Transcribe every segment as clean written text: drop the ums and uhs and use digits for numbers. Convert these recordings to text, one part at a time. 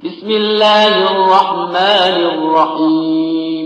بسم الله الرحمن الرحيم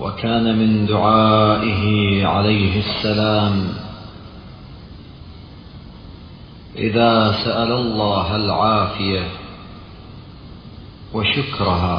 وكان من دعائه عليه السلام إذا سأل الله العافية وشكرها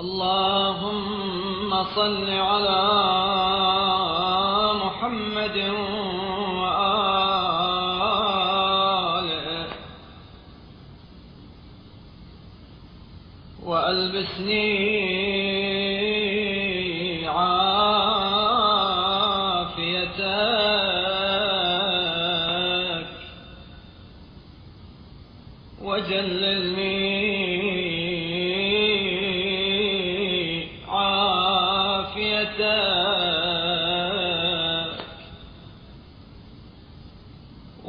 اللهم صل على محمد وآله وألبسني عافيتك وجللني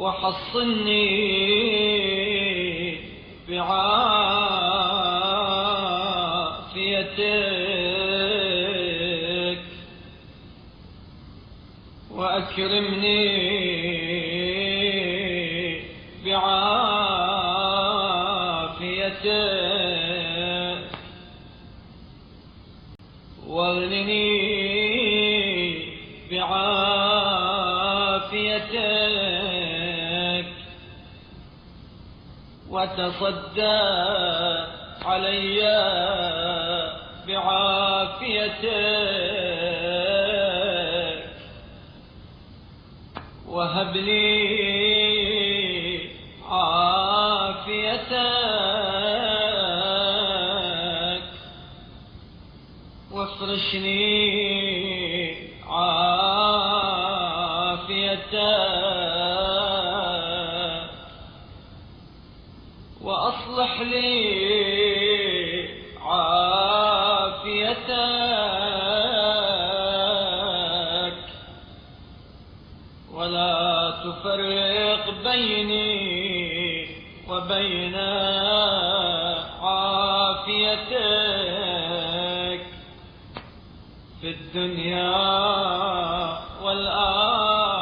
وحصني بعافيتك وأكرمني بعافيتك واغنني بعافيتك وتصدى علي بعافيتك وهب لي عافيتك وافرشني عافيتك وأصلح لي عافيتك ولا تفرق بيني وبين عافيتك في الدنيا والآخرة.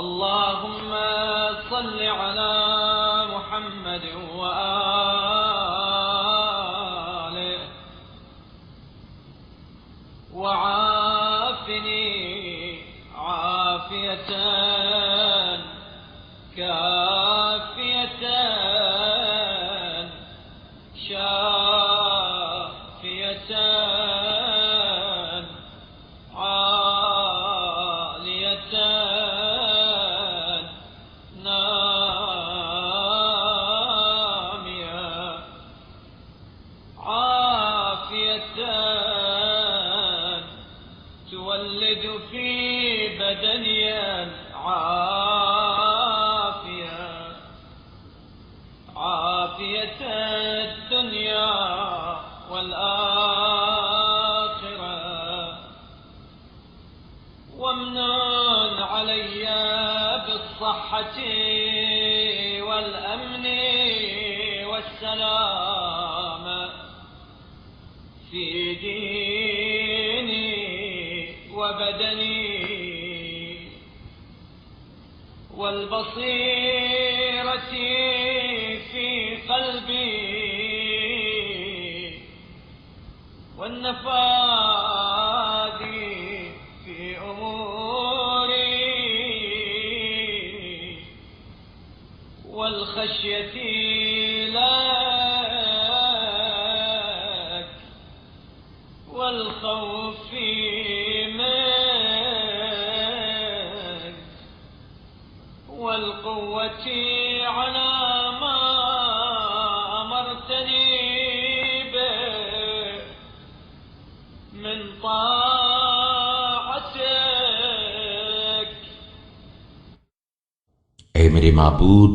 اللهم صل على محمد وآله وعافني عافية كافية شافية عالية نامية عافية تولد في بدني عافية عافية الدنيا والآخرة وامنن علي بالصحة والأمن والسلامة في ديني وبدني والبصيرة في قلبي والنفاذ في أموري والخشية لك والخوف منك والقوة على ما أمرتني به من طاعتك. اے میرے معبود،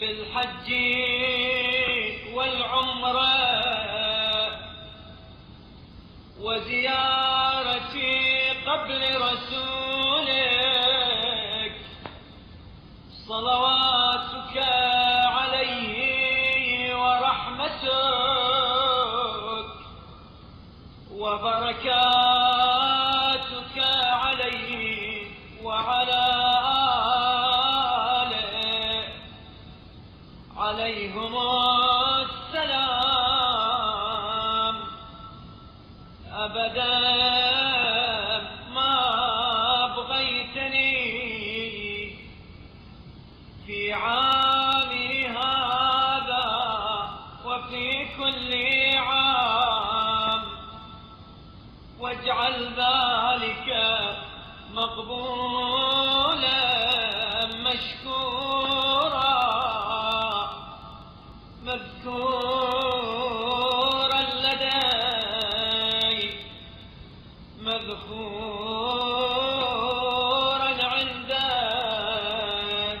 بالحج والعمرة وزيارة قبر رسولك صلواتك عليه ورحمتك وبركاتك عليه وعلى عليهم السلام أبدا ما بغيتني في عامي هذا وفي كل عام، واجعل ذلك مقبولا مشكورا مذكورا لدي مذكورا عندك.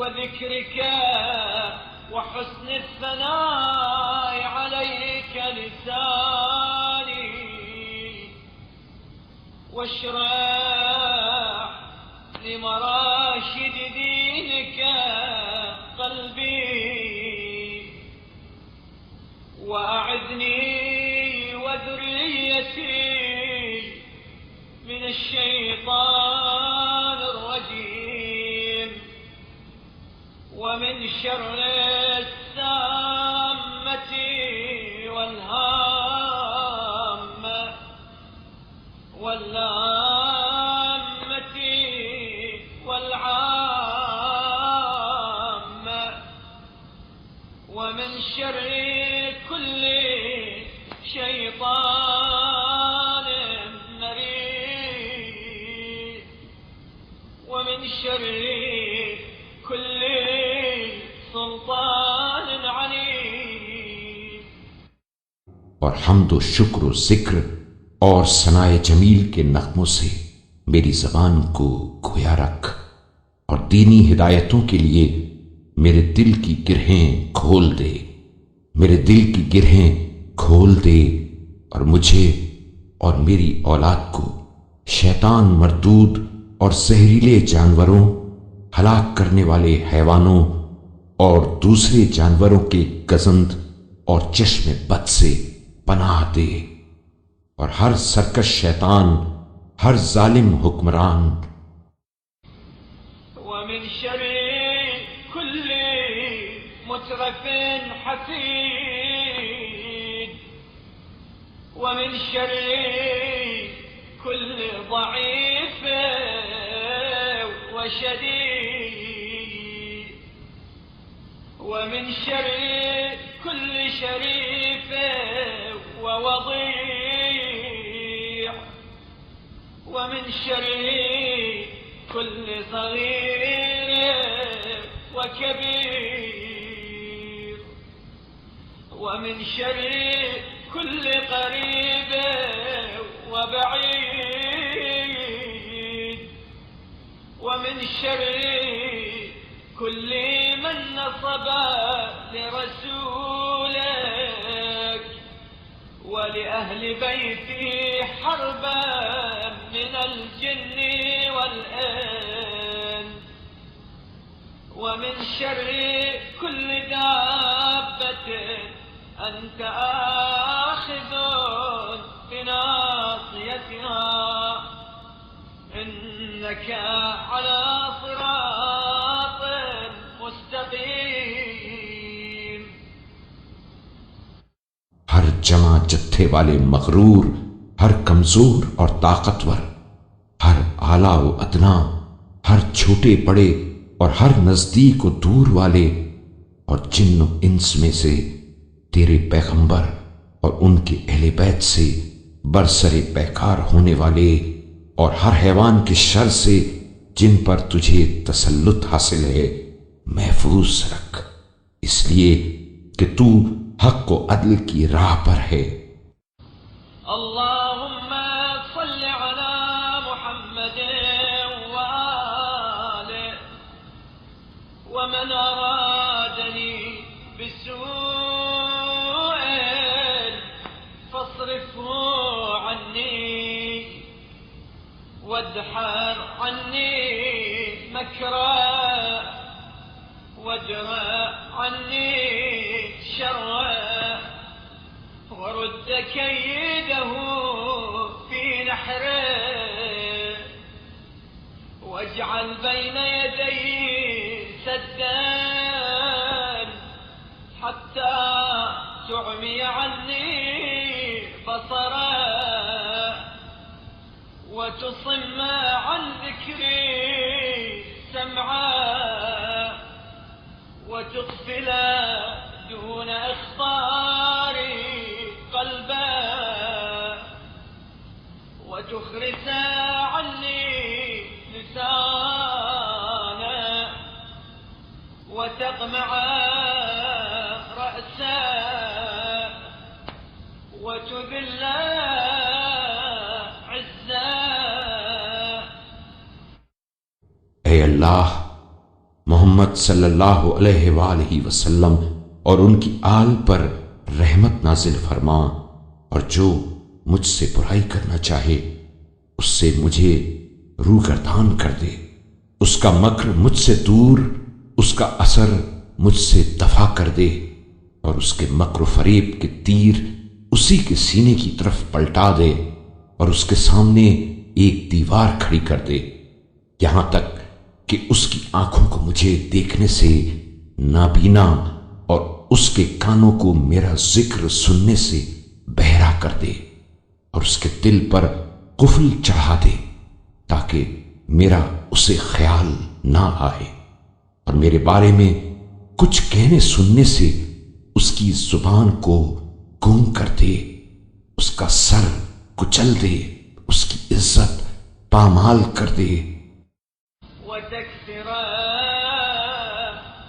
وذكرك وحسن الثناء عليك لساني، واشرح لمراشد دينك قلبي، وأعذني وذريتي من الشيطان الرجيم ومن شر السامة والهامة واللامة والعامة، ومن شر كل شيطان مريد، ومن شر كل سلطان عليم. اور حمد و شکر و ذکر اور ثنائے جمیل کے نغموں سے میری زبان کو گویا رکھ، اور دینی ہدایتوں کے لیے میرے دل کی گرہیں کھول دے، میرے دل کی گرہیں کھول دے، اور مجھے اور میری اولاد کو شیطان مردود اور زہریلے جانوروں، ہلاک کرنے والے حیوانوں اور دوسرے جانوروں کے گزند اور چشم بد سے پناہ دے، اور ہر سرکش شیطان، ہر ظالم حکمران، ومن شر كل مترف حسيد، ومن شر كل ضعيف وشديد، ومن شر كل شريف ووضيع، ومن شر كل صغير وكبير، ومن شر كل قريب وبعيد، ومن شر كل من نصب لرسولك ولأهل بيته حربا من الجن والإنس، ومن شر كل دابة أنت آخذ بناصيتها، إنك على صراط مستقيم۔ ہر جمع جتھے والے مغرور، ہر کمزور اور طاقتور، ہر اعلیٰ و ادنا، ہر چھوٹے بڑے اور ہر نزدیک و دور والے، اور جن و انس میں سے تیرے پیغمبر اور ان کے اہل بیت سے برسر پیکار ہونے والے، اور ہر حیوان کے شر سے جن پر تجھے تسلط حاصل ہے، محفوظ رکھ، اس لیے کہ تو حق و عدل کی راہ پر ہے۔ اللهم صل على محمد وآله، ومن أرادني بسوء فاصرفه عني، وادحر عني مكره، واجرى عني شره، ورد كيده في نحره، واجعل بين يدي سدا حتى تعمي عني بصره، وتصم عن ذكري سمعه، وتغفل دون إخطاري قلبه، وتخرس عني لسانه، وتقمع رأسه، وتذل عزه۔ اے اللہ، محمد صلی اللہ علیہ وآلہ وسلم اور ان کی آل پر رحمت نازل فرما، اور جو مجھ سے برائی کرنا چاہے اس سے مجھے روگردان کر دے، اس کا مکر مجھ سے دور، اس کا اثر مجھ سے دفع کر دے، اور اس کے مکر و فریب کے تیر اسی کے سینے کی طرف پلٹا دے، اور اس کے سامنے ایک دیوار کھڑی کر دے، یہاں تک کہ اس کی آنکھوں کو مجھے دیکھنے سے نابینا اور اس کے کانوں کو میرا ذکر سننے سے بہرا کر دے، اور اس کے دل پر قفل چڑھا دے تاکہ میرا اسے خیال نہ آئے، اور میرے بارے میں کچھ کہنے سننے سے اس کی زبان کو گم کر دے، اس کا سر کچل دے، اس کی عزت پامال کر دے، وتكسر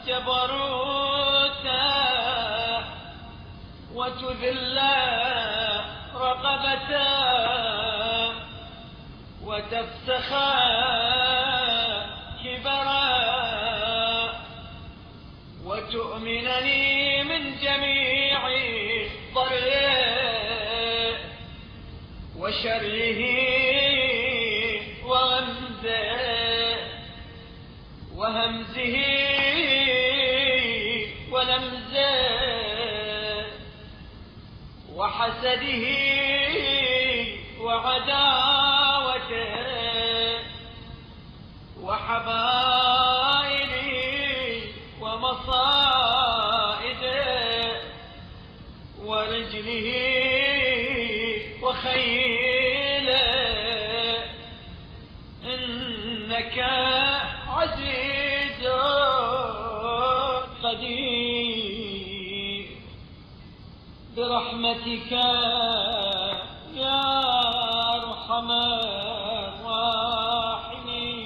جبروته، وتذل رغبة وتفسخا كبرا وتؤمنني من جميع ضره وشره وغمزه وهمزه ولمزه وحسده وعداوته وحبائله ومصائده ورجله وخيله إنك عزيز قدير برحمتك يا أرحم الراحمين.